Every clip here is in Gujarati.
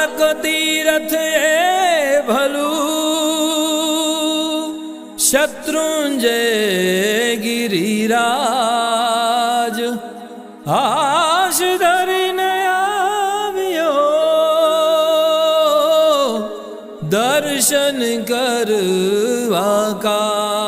દ્વારક તીરથ એ ભલું શત્રુંજય ગિરિરાજ આશ ધરીને આવ્યો દર્શન કરવા કાજ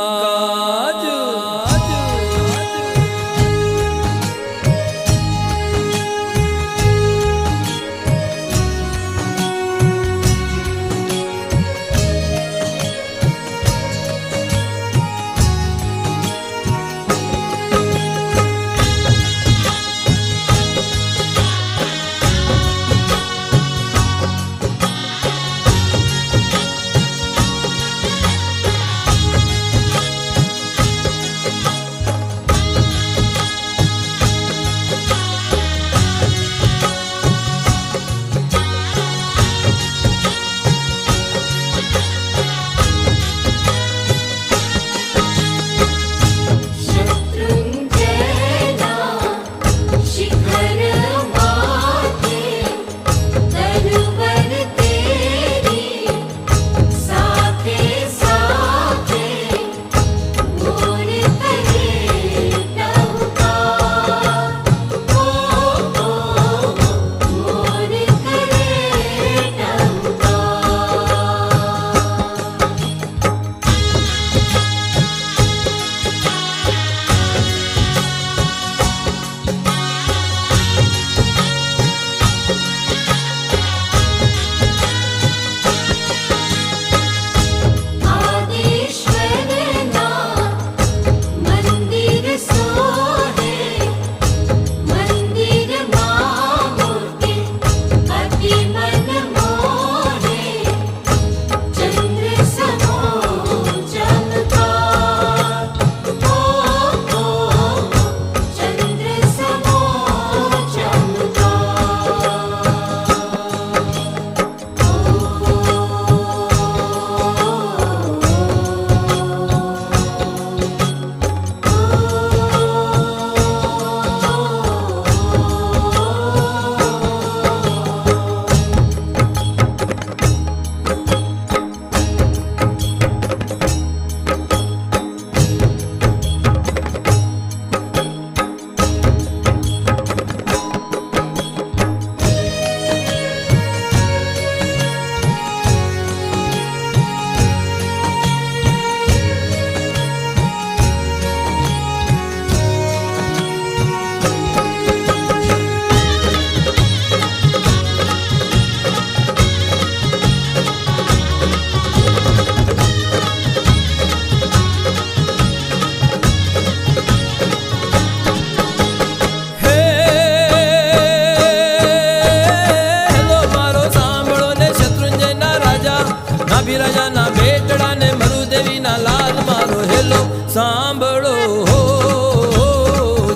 સાંભળો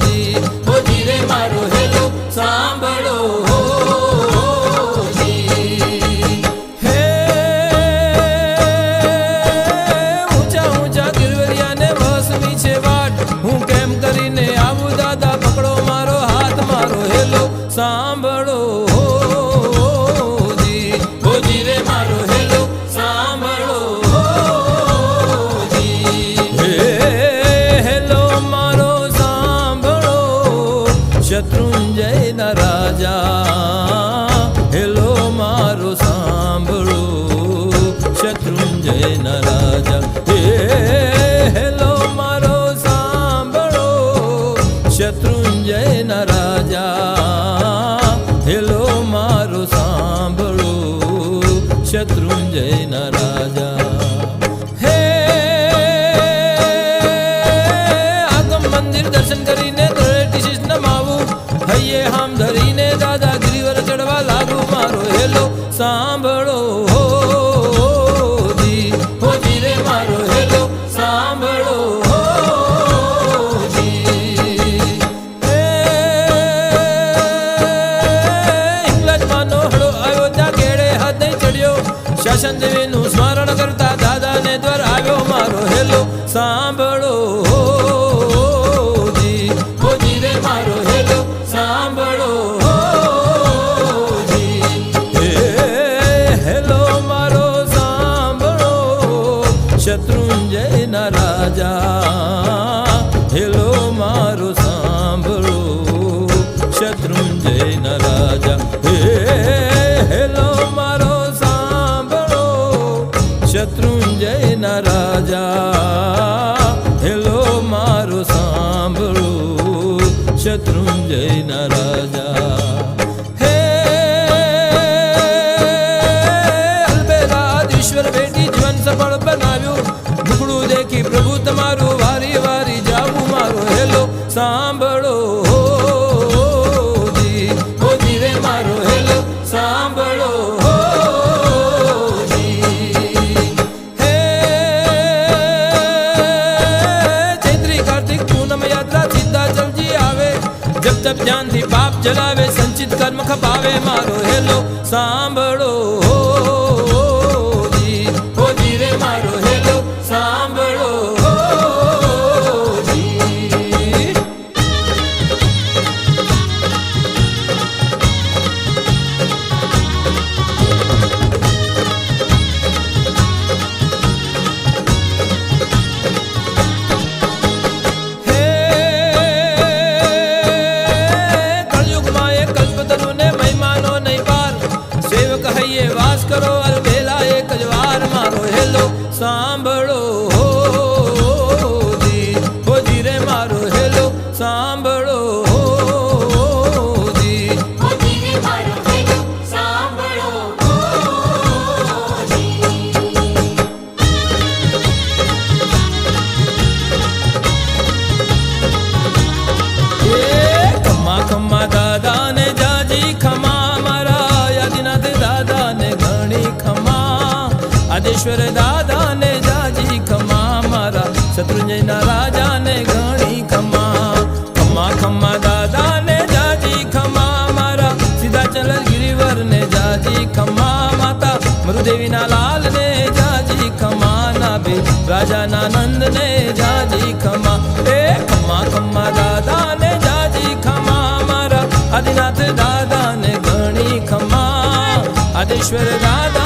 જી ઓ જીરે મારો હેલો સાંભળો જી હે ઊંચા ઊંચા ગિરવરિયાને વસમી છે વાટ હું કેમ કરીને આવું દાદા પકડો મારો હાથ મારો હેલો સાંભળો જી ઓ જીરે મારો હેલો સાંભળો શત્રુંજય ના રાજા હેલો મારો સાંભળો શત્રુંજય ના રાજા હેલો મારો સાંભળો શત્રુંજય ના રાજા હેલો મારો સાંભળો શત્રુંજય ના રાજા હે આગમ મંદિર દર્શન કરીને હૈયે હામ ધરીને દાદા ગિરિવર ચડવા લાગુ મારો હેલો સાંભળો જી હો જીરે મારો હેલો સાંભળો જી હિંગલાજમાંનો હળો આવ્યો ત્યાં કેળે હાથ નહીં ચડ્યો શાસન દેવીનું સ્મરણ કરતા દાદાને દ્વાર આવ્યો મારો હેલો સાંભળો જી હો જીરે મારો હેલો સાંભળો જી શત્રુંજય રાજા. હે હેલો મારો સાંભળો શત્રુંજય રાજા. હેલો મારો સાંભળો શત્રુંજય રાજા. હે અલ્પેલાદ ઈશ્વર બેટી જીવન સફળ બનાવ્યું. મુખડું દેખી પ્રભુ તમારું વારી વારી જાવું મારો હેલો સાંભળો જી. ઓ જીવે મારો હેલો સાંભળો જી. હે ચૈત્રી કાર્તિક પૂનમ યાત્રા સીધા જલજી આવે. જપ જપ ધ્યાનથી પાપ જલાવે સંચિત કર્મ ખપાવે મારો હેલો સાંભળો જી. ઓ જીવે મારો હેલો સાંભળો જી. હે કળયુગમાં એક કલ્પતરુને મહિમાનો નહીં પાર. સેવક હૈયે વાસ કરો અલબેલા એક જ વાર મારો હેલો સાંભળો જી. ઓ જીરે મારો હેલો સાંભળો જી. ઓ જીવે મારો હેલો સાંભળો જી. એ ખમ્મા ખમ્મા દાદાને જાજી ખમા મારા યાદીનાથ દાદાને ઘણી ખમા. આદેશ્વર દાદાને જાજી ખમા મારા શત્રુંજયના રાજાને ઘણી ખમા. ખમ્મા ખમ્મા દાદાને જાજી ખમા મારા સીધાચલ ગિરિવરને જાજી ખમા. માતા મરુદેવીના લાલને જાજી ખમા. નાભે રાજાના નંદને જાજી ખમા. એ ખમ્મા ખમ્મા દાદાને જાજી ખમા મારા આદિનાથ દાદાને ઘણી ખમા. આદેશ્વર દાદા